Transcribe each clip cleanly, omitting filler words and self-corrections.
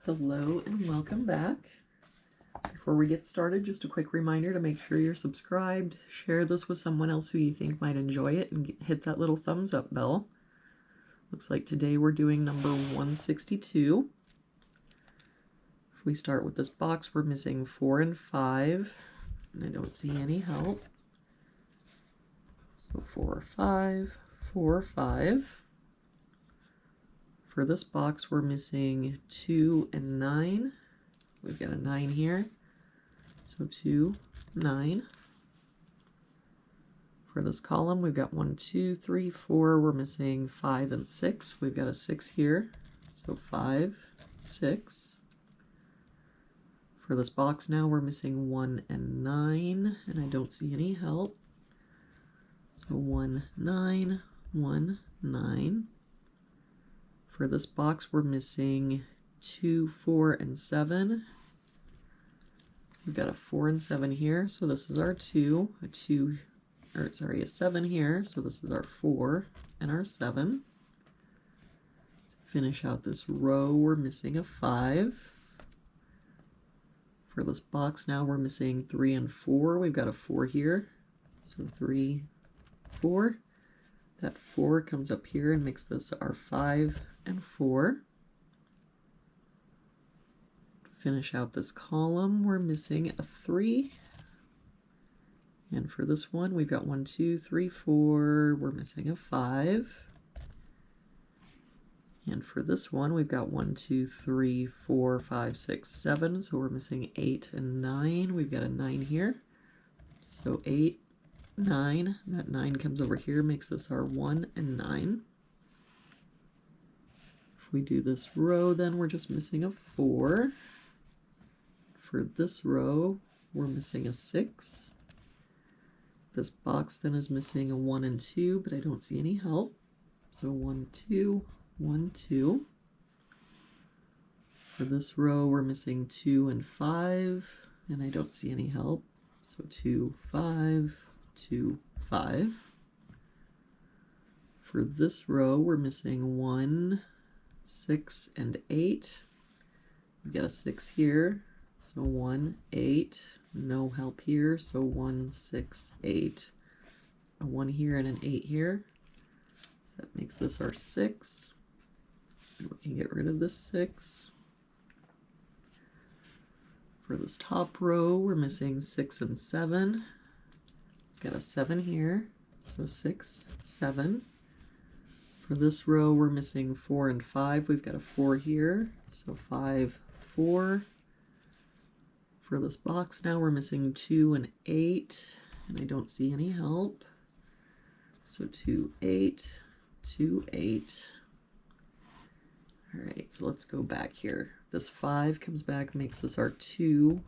Hello and welcome back. Before we get started, just a quick reminder to make sure you're subscribed, share this with someone else who you think might enjoy it, and hit that little thumbs up bell. Looks like today we're doing number 162. If we start with this box, we're missing 4 and 5, and I don't see any help. So 4, 5, 4, 5. For this box, we're missing 2 and 9. We've got a 9 here. So 2, 9. For this column, we've got 1, 2, 3, 4. We're missing 5 and 6. We've got a 6 here. So 5, 6. For this box now, we're missing 1 and 9, and I don't see any help. So 1, 9, 1, 9. For this box, we're missing 2, 4, and 7. We've got a 4 and 7 here, so this is our 2. A 7 here, so this is our 4 and our 7. To finish out this row, we're missing a 5. For this box now, we're missing 3 and 4. We've got a 4 here, so 3, 4. That 4 comes up here and makes this our 5 and 4. Finish out this column, we're missing a 3. And for this one, we've got 1, 2, 3, 4. We're missing a 5. And for this one, we've got 1, 2, 3, 4, 5, 6, 7. So we're missing 8 and 9. We've got a 9 here. So 8, 9. That 9 comes over here, makes this our 1 and 9. If we do this row, then we're just missing a 4. For this row, we're missing a 6. This box then is missing a 1 and 2, but I don't see any help. So 1, 2, 1, 2. For this row, we're missing 2 and 5, and I don't see any help. So 2, 5, 2, 5. For this row, we're missing 1, 6, and 8. We've got a 6 here, so 1, 8. No help here, so 1, 6, 8. A 1 here and an 8 here. So that makes this our 6. And we can get rid of this 6. For this top row, we're missing 6 and 7. Got a 7 here, so 6, 7. For this row, we're missing 4 and 5. We've got a 4 here, so 5, 4. For this box now, we're missing 2 and 8, and I don't see any help. So 2, 8, 2, 8. All right, so let's go back here. This 5 comes back, makes this our 2,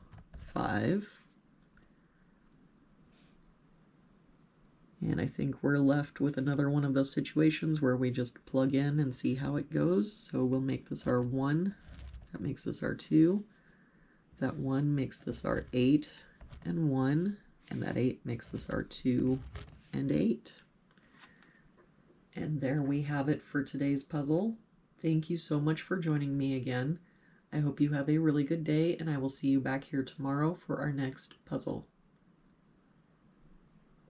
5. And I think we're left with another one of those situations where we just plug in and see how it goes. So we'll make this our 1. That makes this our 2. That 1 makes this our 8 and 1. And that 8 makes this our 2 and 8. And there we have it for today's puzzle. Thank you so much for joining me again. I hope you have a really good day, and I will see you back here tomorrow for our next puzzle.